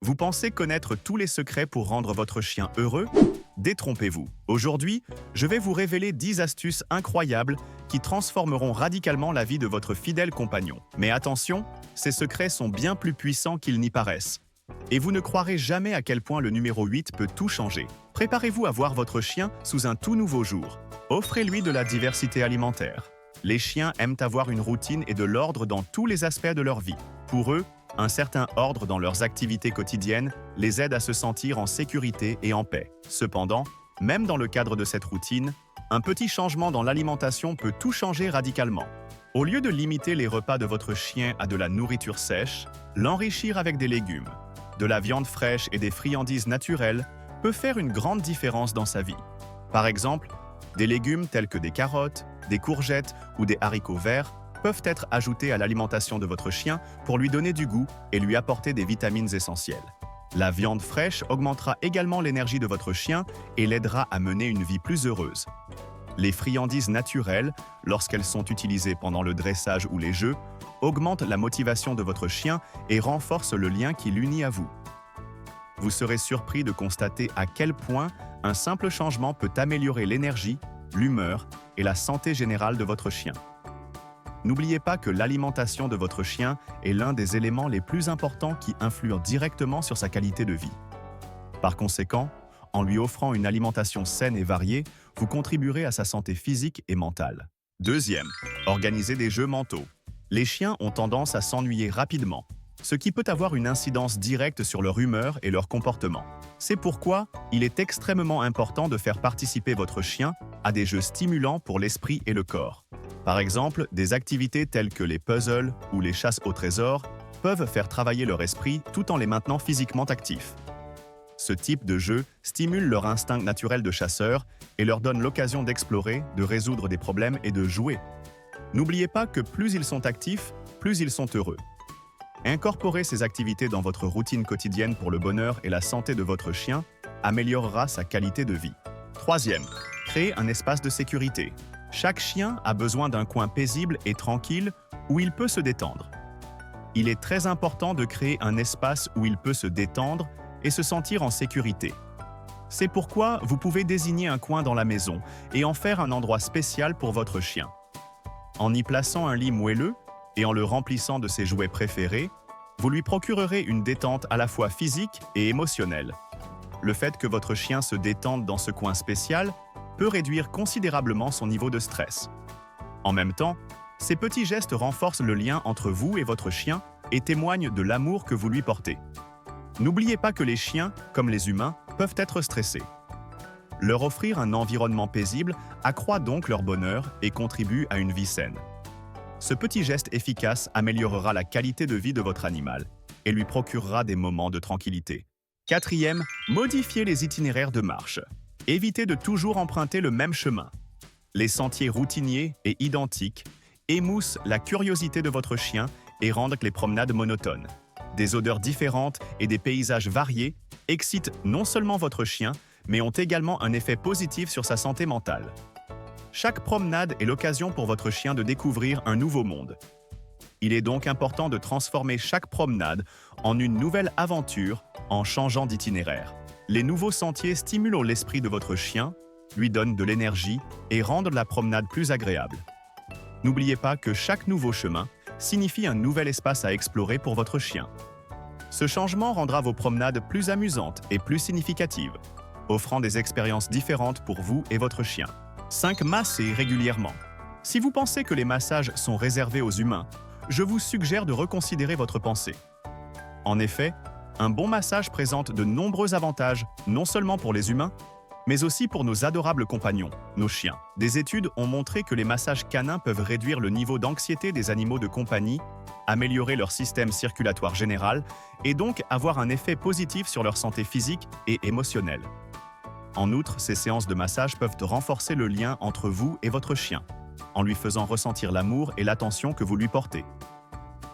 Vous pensez connaître tous les secrets pour rendre votre chien heureux? Détrompez-vous. Aujourd'hui, je vais vous révéler 10 astuces incroyables qui transformeront radicalement la vie de votre fidèle compagnon. Mais attention, ces secrets sont bien plus puissants qu'ils n'y paraissent. Et vous ne croirez jamais à quel point le numéro 8 peut tout changer. Préparez-vous à voir votre chien sous un tout nouveau jour. Offrez-lui de la diversité alimentaire. Les chiens aiment avoir une routine et de l'ordre dans tous les aspects de leur vie. Pour eux, un certain ordre dans leurs activités quotidiennes les aide à se sentir en sécurité et en paix. Cependant, même dans le cadre de cette routine, un petit changement dans l'alimentation peut tout changer radicalement. Au lieu de limiter les repas de votre chien à de la nourriture sèche, l'enrichir avec des légumes, de la viande fraîche et des friandises naturelles peut faire une grande différence dans sa vie. Par exemple, des légumes tels que des carottes, des courgettes ou des haricots verts peuvent être ajoutés à l'alimentation de votre chien pour lui donner du goût et lui apporter des vitamines essentielles. La viande fraîche augmentera également l'énergie de votre chien et l'aidera à mener une vie plus heureuse. Les friandises naturelles, lorsqu'elles sont utilisées pendant le dressage ou les jeux, augmentent la motivation de votre chien et renforcent le lien qui l'unit à vous. Vous serez surpris de constater à quel point un simple changement peut améliorer l'énergie, l'humeur et la santé générale de votre chien. N'oubliez pas que l'alimentation de votre chien est l'un des éléments les plus importants qui influent directement sur sa qualité de vie. Par conséquent, en lui offrant une alimentation saine et variée, vous contribuerez à sa santé physique et mentale. Deuxième, organisez des jeux mentaux. Les chiens ont tendance à s'ennuyer rapidement, ce qui peut avoir une incidence directe sur leur humeur et leur comportement. C'est pourquoi il est extrêmement important de faire participer votre chien à des jeux stimulants pour l'esprit et le corps. Par exemple, des activités telles que les puzzles ou les chasses au trésor peuvent faire travailler leur esprit tout en les maintenant physiquement actifs. Ce type de jeu stimule leur instinct naturel de chasseur et leur donne l'occasion d'explorer, de résoudre des problèmes et de jouer. N'oubliez pas que plus ils sont actifs, plus ils sont heureux. Incorporer ces activités dans votre routine quotidienne pour le bonheur et la santé de votre chien améliorera sa qualité de vie. Troisième, créez un espace de sécurité. Chaque chien a besoin d'un coin paisible et tranquille où il peut se détendre. Il est très important de créer un espace où il peut se détendre et se sentir en sécurité. C'est pourquoi vous pouvez désigner un coin dans la maison et en faire un endroit spécial pour votre chien. En y plaçant un lit moelleux et en le remplissant de ses jouets préférés, vous lui procurerez une détente à la fois physique et émotionnelle. Le fait que votre chien se détende dans ce coin spécial peut réduire considérablement son niveau de stress. En même temps, ces petits gestes renforcent le lien entre vous et votre chien et témoignent de l'amour que vous lui portez. N'oubliez pas que les chiens, comme les humains, peuvent être stressés. Leur offrir un environnement paisible accroît donc leur bonheur et contribue à une vie saine. Ce petit geste efficace améliorera la qualité de vie de votre animal et lui procurera des moments de tranquillité. Quatrième, modifiez les itinéraires de marche. Évitez de toujours emprunter le même chemin. Les sentiers routiniers et identiques émoussent la curiosité de votre chien et rendent les promenades monotones. Des odeurs différentes et des paysages variés excitent non seulement votre chien, mais ont également un effet positif sur sa santé mentale. Chaque promenade est l'occasion pour votre chien de découvrir un nouveau monde. Il est donc important de transformer chaque promenade en une nouvelle aventure en changeant d'itinéraire. Les nouveaux sentiers stimulent l'esprit de votre chien, lui donnent de l'énergie et rendent la promenade plus agréable. N'oubliez pas que chaque nouveau chemin signifie un nouvel espace à explorer pour votre chien. Ce changement rendra vos promenades plus amusantes et plus significatives, offrant des expériences différentes pour vous et votre chien. 5. Massez régulièrement. Si vous pensez que les massages sont réservés aux humains, je vous suggère de reconsidérer votre pensée. En effet, un bon massage présente de nombreux avantages, non seulement pour les humains, mais aussi pour nos adorables compagnons, nos chiens. Des études ont montré que les massages canins peuvent réduire le niveau d'anxiété des animaux de compagnie, améliorer leur système circulatoire général et donc avoir un effet positif sur leur santé physique et émotionnelle. En outre, ces séances de massage peuvent renforcer le lien entre vous et votre chien, en lui faisant ressentir l'amour et l'attention que vous lui portez.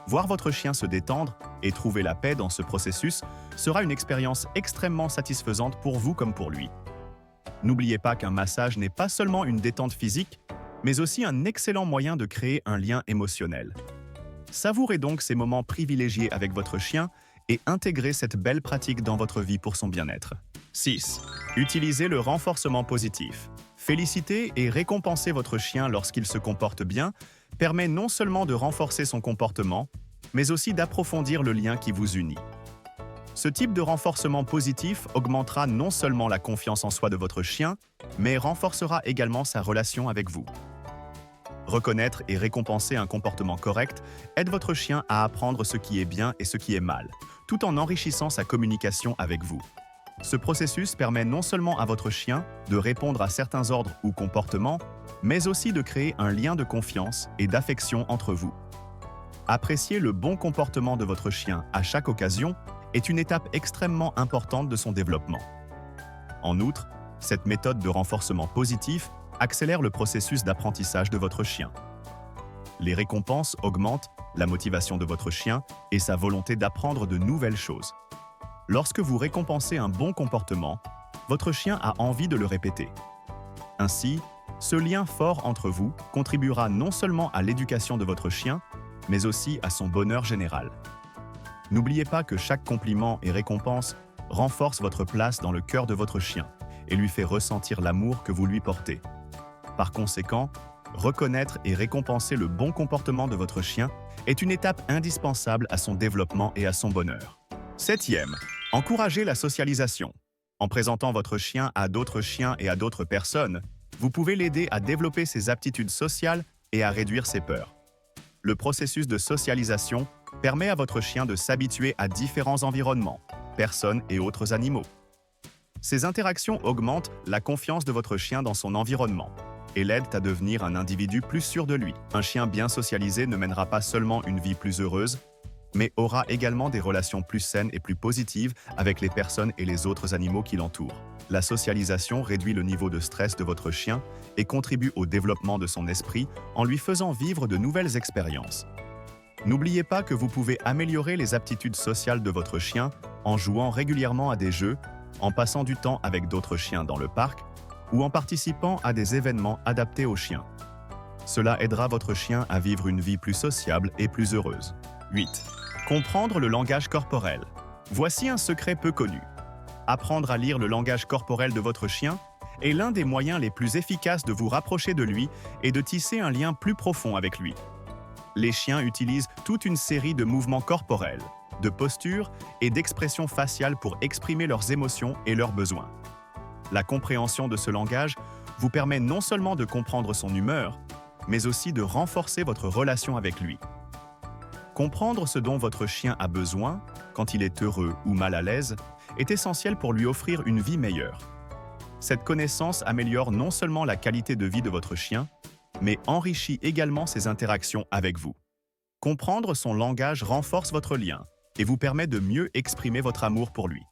Voir votre chien se détendre et trouver la paix dans ce processus sera une expérience extrêmement satisfaisante pour vous comme pour lui. N'oubliez pas qu'un massage n'est pas seulement une détente physique, mais aussi un excellent moyen de créer un lien émotionnel. Savourez donc ces moments privilégiés avec votre chien et intégrez cette belle pratique dans votre vie pour son bien-être. 6. Utilisez le renforcement positif. Féliciter et récompenser votre chien lorsqu'il se comporte bien permet non seulement de renforcer son comportement, mais aussi d'approfondir le lien qui vous unit. Ce type de renforcement positif augmentera non seulement la confiance en soi de votre chien, mais renforcera également sa relation avec vous. Reconnaître et récompenser un comportement correct aide votre chien à apprendre ce qui est bien et ce qui est mal, tout en enrichissant sa communication avec vous. Ce processus permet non seulement à votre chien de répondre à certains ordres ou comportements, mais aussi de créer un lien de confiance et d'affection entre vous. Apprécier le bon comportement de votre chien à chaque occasion est une étape extrêmement importante de son développement. En outre, cette méthode de renforcement positif accélère le processus d'apprentissage de votre chien. Les récompenses augmentent la motivation de votre chien et sa volonté d'apprendre de nouvelles choses. Lorsque vous récompensez un bon comportement, votre chien a envie de le répéter. Ainsi, ce lien fort entre vous contribuera non seulement à l'éducation de votre chien, mais aussi à son bonheur général. N'oubliez pas que chaque compliment et récompense renforce votre place dans le cœur de votre chien et lui fait ressentir l'amour que vous lui portez. Par conséquent, reconnaître et récompenser le bon comportement de votre chien est une étape indispensable à son développement et à son bonheur. 7e, encouragez la socialisation. En présentant votre chien à d'autres chiens et à d'autres personnes, vous pouvez l'aider à développer ses aptitudes sociales et à réduire ses peurs. Le processus de socialisation permet à votre chien de s'habituer à différents environnements, personnes et autres animaux. Ces interactions augmentent la confiance de votre chien dans son environnement et l'aident à devenir un individu plus sûr de lui. Un chien bien socialisé ne mènera pas seulement une vie plus heureuse, mais aura également des relations plus saines et plus positives avec les personnes et les autres animaux qui l'entourent. La socialisation réduit le niveau de stress de votre chien et contribue au développement de son esprit en lui faisant vivre de nouvelles expériences. N'oubliez pas que vous pouvez améliorer les aptitudes sociales de votre chien en jouant régulièrement à des jeux, en passant du temps avec d'autres chiens dans le parc ou en participant à des événements adaptés aux chiens. Cela aidera votre chien à vivre une vie plus sociable et plus heureuse. 8. Comprendre le langage corporel. Voici un secret peu connu. Apprendre à lire le langage corporel de votre chien est l'un des moyens les plus efficaces de vous rapprocher de lui et de tisser un lien plus profond avec lui. Les chiens utilisent toute une série de mouvements corporels, de postures et d'expressions faciales pour exprimer leurs émotions et leurs besoins. La compréhension de ce langage vous permet non seulement de comprendre son humeur, mais aussi de renforcer votre relation avec lui. Comprendre ce dont votre chien a besoin, quand il est heureux ou mal à l'aise, est essentiel pour lui offrir une vie meilleure. Cette connaissance améliore non seulement la qualité de vie de votre chien, mais enrichit également ses interactions avec vous. Comprendre son langage renforce votre lien et vous permet de mieux exprimer votre amour pour lui.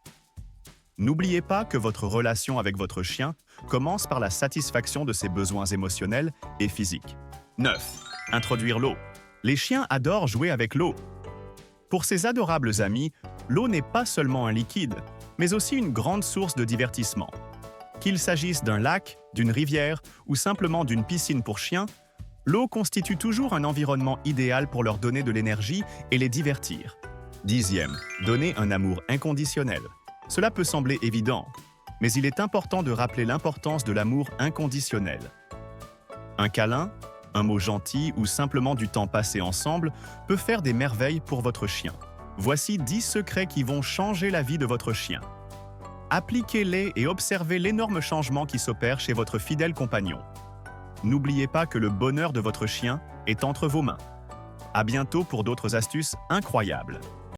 N'oubliez pas que votre relation avec votre chien commence par la satisfaction de ses besoins émotionnels et physiques. 9. Introduire l'eau. Les chiens adorent jouer avec l'eau. Pour ces adorables amis, l'eau n'est pas seulement un liquide, mais aussi une grande source de divertissement. Qu'il s'agisse d'un lac, d'une rivière ou simplement d'une piscine pour chiens, l'eau constitue toujours un environnement idéal pour leur donner de l'énergie et les divertir. 10e, donner un amour inconditionnel. Cela peut sembler évident, mais il est important de rappeler l'importance de l'amour inconditionnel. Un câlin, un mot gentil ou simplement du temps passé ensemble peut faire des merveilles pour votre chien. Voici 10 secrets qui vont changer la vie de votre chien. Appliquez-les et observez l'énorme changement qui s'opère chez votre fidèle compagnon. N'oubliez pas que le bonheur de votre chien est entre vos mains. À bientôt pour d'autres astuces incroyables.